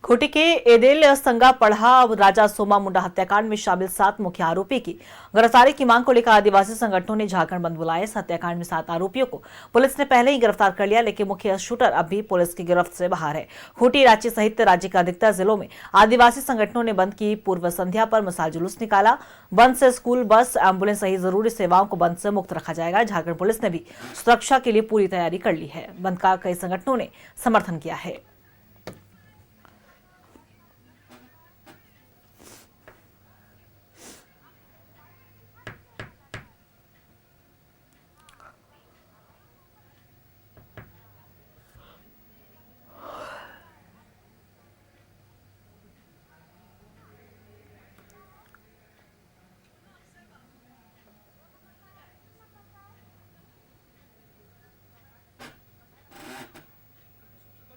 खूंटी के एदेल संगा पढ़ा राजा सोमा मुंडा हत्याकांड में शामिल 7 मुख्य आरोपी की गिरफ्तारी की मांग को लेकर आदिवासी संगठनों ने झारखंड बंद बुलाया। इस हत्याकांड में 7 आरोपियों को पुलिस ने पहले ही गिरफ्तार कर लिया, लेकिन मुख्य शूटर अब भी पुलिस की गिरफ्त से बाहर है। खूंटी, रांची सहित राज्य के अधिकतर जिलों में आदिवासी संगठनों ने बंद की पूर्व संध्या पर मिसाल जुलूस निकाला। बंद से स्कूल, बस, एम्बुलेंस सहित जरूरी सेवाओं को बंद से मुक्त रखा जाएगा। झारखंड पुलिस ने भी सुरक्षा के लिए पूरी तैयारी कर ली है। बंद का कई संगठनों ने समर्थन किया है।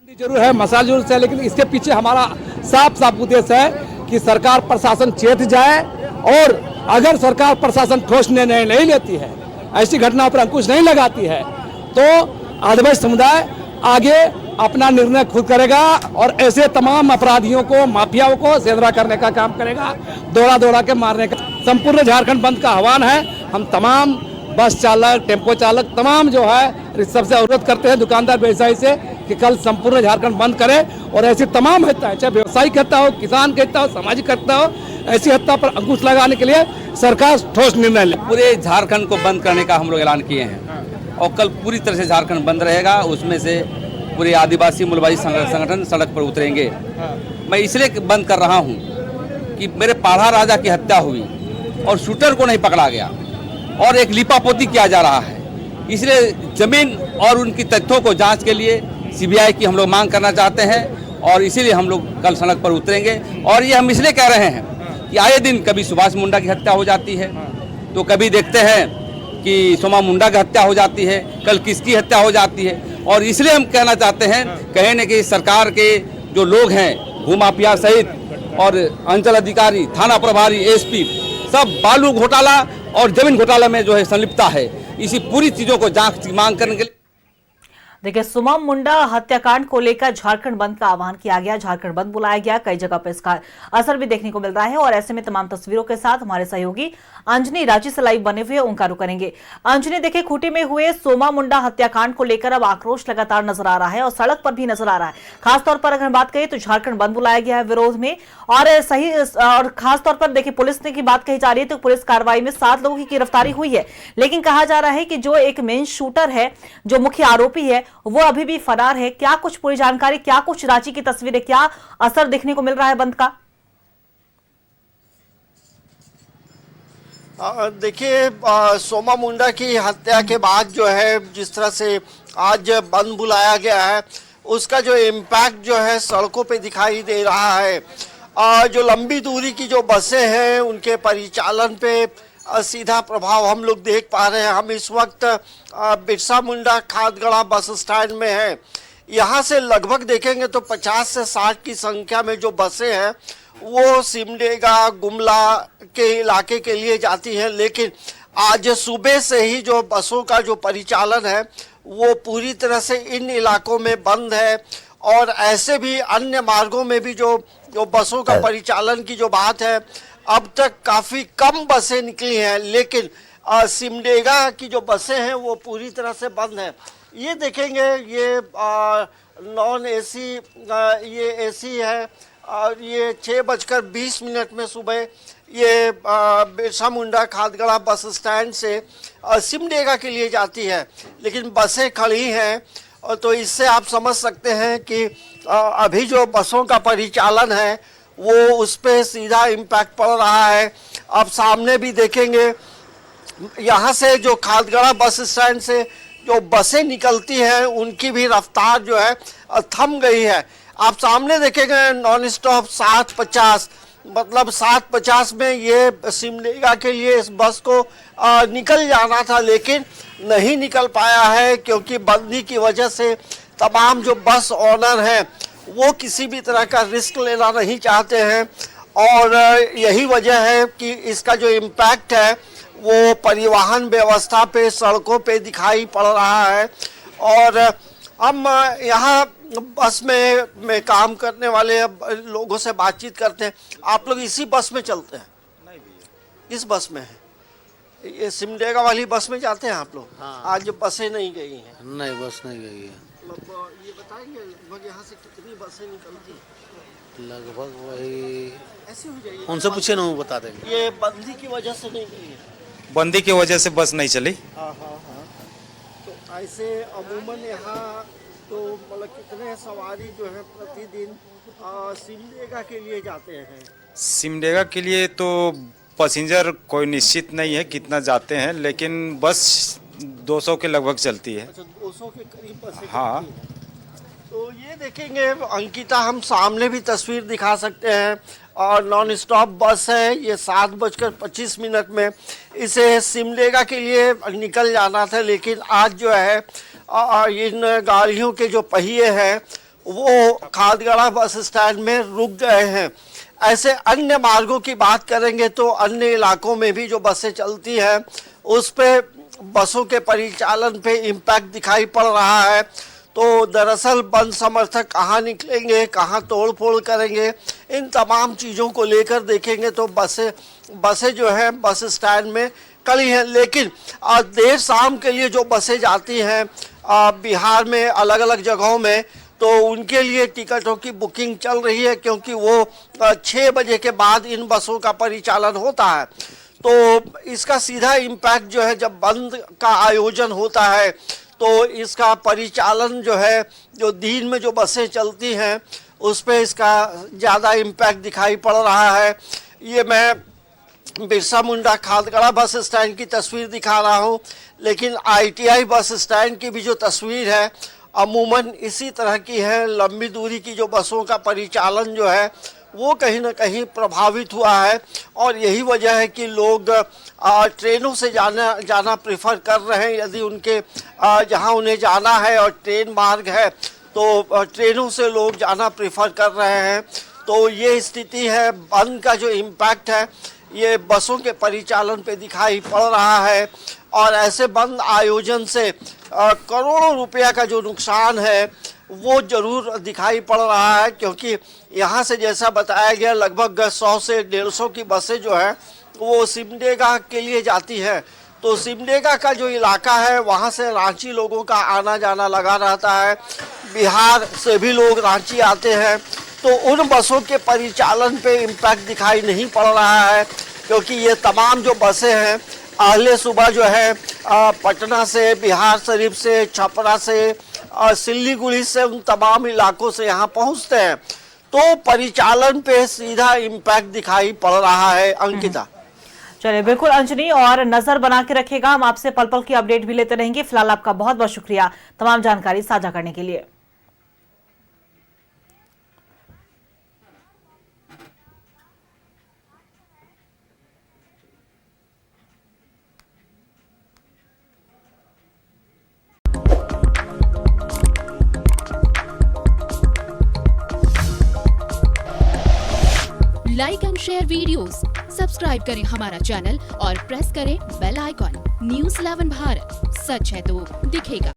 जरूर है, मसाल जुलूस है, लेकिन इसके पीछे हमारा साफ साफ उद्देश्य है कि सरकार प्रशासन चेत जाए और अगर सरकार प्रशासन ठोस निर्णय नहीं लेती है, ऐसी घटनाओं पर अंकुश नहीं लगाती है, तो आदिवासी समुदाय आगे अपना निर्णय खुद करेगा और ऐसे तमाम अपराधियों को, माफियाओं को सेंधरा करने का काम करेगा, दौड़ा दौड़ा के मारने का। संपूर्ण झारखंड बंद का आह्वान है। हम तमाम बस चालक, टेम्पो चालक, तमाम जो है सबसे अनुरोध करते हैं, दुकानदार व्यवसायी से, कि कल संपूर्ण झारखंड बंद करें और ऐसी तमाम हत्या, चाहे व्यवसायिक हत्या हो, किसान की हत्या हो, सामाजिक हत्या हो, ऐसी हत्या पर अंकुश लगाने के लिए सरकार ठोस निर्णय ले। पूरे झारखंड को बंद करने का हम लोग ऐलान किए हैं और कल पूरी तरह से झारखंड बंद रहेगा। उसमें से पूरे आदिवासी मूलवादी संगठन सड़क पर उतरेंगे। मैं इसलिए बंद कर रहा हूँ कि मेरे पाढ़ा राजा की हत्या हुई और शूटर को नहीं पकड़ा गया और एक लिपापोती किया जा रहा है। इसलिए जमीन और उनकी तथ्यों को जांच के लिए सीबीआई की हम लोग मांग करना चाहते हैं और इसीलिए हम लोग कल सड़क पर उतरेंगे। और ये हम इसलिए कह रहे हैं कि आए दिन कभी सुभाष मुंडा की हत्या हो जाती है, तो कभी देखते हैं कि सोमा मुंडा की हत्या हो जाती है, कल किसकी हत्या हो जाती है। और इसलिए हम कहना चाहते हैं, कहें न कि सरकार के जो लोग हैं, भूमाफिया सहित और अंचल अधिकारी, थाना प्रभारी, एसपी, सब बालू घोटाला और जमीन घोटाला में जो है संलिप्तता है। इसी पूरी चीजों को जांच की मांग करने के लिए देखिए, सोमा मुंडा हत्याकांड को लेकर झारखंड बंद का आह्वान किया गया, झारखंड बंद बुलाया गया। कई जगह पर इसका असर भी देखने को मिल रहा है और ऐसे में तमाम तस्वीरों के साथ हमारे सहयोगी अंजनी रांची से लाइव बने हुए उनका रुख करेंगे। अंजनी, देखिए, खूंटी में हुए सोमा मुंडा हत्याकांड को लेकर अब आक्रोश लगातार नजर आ रहा है और सड़क पर भी नजर आ रहा है। खासतौर पर अगर बात करें तो झारखंड बंद बुलाया गया है विरोध में, और खासतौर पर देखिए पुलिस ने की बात कही जा रही है तो पुलिस कार्रवाई में 7 लोगों की गिरफ्तारी हुई है, लेकिन कहा जा रहा है कि जो एक मेन शूटर है, जो मुख्य आरोपी है, वो अभी भी फरार है। क्या कुछ पूरी जानकारी, क्या कुछ रांची की तस्वीरें, क्या असर देखने को मिल रहा है बंद का? देखिए, सोमा मुंडा की हत्या के बाद जो है जिस तरह से आज बंद बुलाया गया है, उसका जो इम्पैक्ट जो है सड़कों पे दिखाई दे रहा है। जो लंबी दूरी की जो बसें हैं उनके परिचालन पे सीधा प्रभाव हम लोग देख पा रहे हैं। हम इस वक्त बिरसा मुंडा खादगड़ा बस स्टैंड में हैं। यहाँ से लगभग देखेंगे तो 50 से 60 की संख्या में जो बसें हैं वो सिमडेगा, गुमला के इलाके के लिए जाती हैं, लेकिन आज सुबह से ही जो बसों का जो परिचालन है वो पूरी तरह से इन इलाकों में बंद है। और ऐसे भी अन्य मार्गों में भी जो बसों का परिचालन की जो बात है, अब तक काफ़ी कम बसें निकली हैं, लेकिन सिमडेगा की जो बसें हैं वो पूरी तरह से बंद हैं। ये देखेंगे, ये नॉन एसी, ये एसी है और ये 6:20 में सुबह ये बिरसा मुंडा खादगड़ा बस स्टैंड से सिमडेगा के लिए जाती है, लेकिन बसें खड़ी हैं। और तो इससे आप समझ सकते हैं कि अभी जो बसों का परिचालन है वो उस पर सीधा इम्पैक्ट पड़ रहा है। अब सामने भी देखेंगे, यहाँ से जो खादगड़ा बस स्टैंड से जो बसें निकलती हैं उनकी भी रफ्तार जो है थम गई है। आप सामने देखेंगे नॉन स्टॉप 7:50, मतलब 7:50 में ये सिमडेगा के लिए इस बस को निकल जाना था, लेकिन नहीं निकल पाया है क्योंकि बंदी की वजह से तमाम जो बस ओनर हैं वो किसी भी तरह का रिस्क लेना नहीं चाहते हैं। और यही वजह है कि इसका जो इम्पैक्ट है वो परिवहन व्यवस्था पे, सड़कों पे दिखाई पड़ रहा है। और हम यहाँ बस में काम करने वाले लोगों से बातचीत करते हैं। आप लोग इसी बस में चलते हैं? नहीं भैया। इस बस में है? ये सिमडेगा वाली बस में जाते हैं आप लोग? हाँ। आज बसें नहीं गई हैं? नहीं बस नहीं गई है। मतलब ये बताएंगे लगभग यहाँ से कितनी बसें निकलती हैं? लगभग वही ऐसे हो जाइए, उनसे पूछे ना, वो बता देंगे। ये बंदी की वजह से नहीं गई है? बंदी की वजह से बस नहीं चली। हाँ हाँ हाँ। तो ऐसे अमूमन यहाँ तो मतलब कितने सवारी जो है प्रतिदिन सिमडेगा के लिए जाते हैं? सिमडेगा के लिए तो पैसेंजर कोई निश्चित नहीं है कितना जाते हैं, लेकिन बस 200 के लगभग चलती है। अच्छा, 200 के करीब बसें हाँ। चलती हैं। तो ये देखेंगे अंकिता, हम सामने भी तस्वीर दिखा सकते हैं और नॉन स्टॉप बस है। ये 7:25 में इसे सिमडेगा के लिए निकल जाना था, लेकिन आज जो है इन गाड़ियों के जो पहिए हैं वो खादगड़ा बस स्टैंड में रुक गए हैं। ऐसे अन्य मार्गों की बात करेंगे तो अन्य इलाकों में भी जो बसें चलती हैं उस पे बसों के परिचालन पे इम्पैक्ट दिखाई पड़ रहा है। तो दरअसल बंद समर्थक कहाँ निकलेंगे, कहाँ तोड़ फोड़ करेंगे, इन तमाम चीज़ों को लेकर देखेंगे तो बसें जो है बस स्टैंड में खड़ी हैं। लेकिन देर शाम के लिए जो बसें जाती हैं बिहार में अलग अलग जगहों में, तो उनके लिए टिकटों की बुकिंग चल रही है, क्योंकि वो 6 बजे के बाद इन बसों का परिचालन होता है। तो इसका सीधा इम्पैक्ट जो है, जब बंद का आयोजन होता है तो इसका परिचालन जो है, जो दिन में जो बसें चलती हैं उस पर इसका ज़्यादा इम्पैक्ट दिखाई पड़ रहा है। ये मैं बिरसा मुंडा खादगड़ा बस स्टैंड की तस्वीर दिखा रहा हूँ, लेकिन ITI बस स्टैंड की भी जो तस्वीर है अमूमन इसी तरह की है। लंबी दूरी की जो बसों का परिचालन जो है वो कहीं ना कहीं प्रभावित हुआ है, और यही वजह है कि लोग ट्रेनों से जाना प्रेफर कर रहे हैं। यदि उनके जहां उन्हें जाना है और ट्रेन मार्ग है तो ट्रेनों से लोग जाना प्रेफर कर रहे हैं। तो ये स्थिति है। बंद का जो इम्पैक्ट है ये बसों के परिचालन पे दिखाई पड़ रहा है, और ऐसे बंद आयोजन से करोड़ों रुपया का जो नुकसान है वो जरूर दिखाई पड़ रहा है। क्योंकि यहाँ से जैसा बताया गया लगभग 100 से 150 की बसें जो है वो सिमडेगा के लिए जाती हैं। तो सिमडेगा का जो इलाका है वहाँ से रांची लोगों का आना जाना लगा रहता है। बिहार से भी लोग रांची आते हैं, तो उन बसों के परिचालन पे इम्पैक्ट दिखाई नहीं पड़ रहा है, क्योंकि ये तमाम जो बसें हैं अगले सुबह जो है पटना से, बिहार शरीफ से, छपरा से, सिल्लीगुड़ी से, उन तमाम इलाकों से यहाँ पहुँचते हैं। तो परिचालन पे सीधा इम्पैक्ट दिखाई पड़ रहा है। अंकिता, चलिए बिल्कुल अंजनी, और नजर बना के रखेगा, हम आपसे पल पल की अपडेट भी लेते रहेंगे। फिलहाल आपका बहुत बहुत शुक्रिया तमाम जानकारी साझा करने के लिए। Like and share videos, subscribe करें हमारा चैनल और प्रेस करें बेल आइकॉन। न्यूज़ 11 भारत, सच है तो दिखेगा।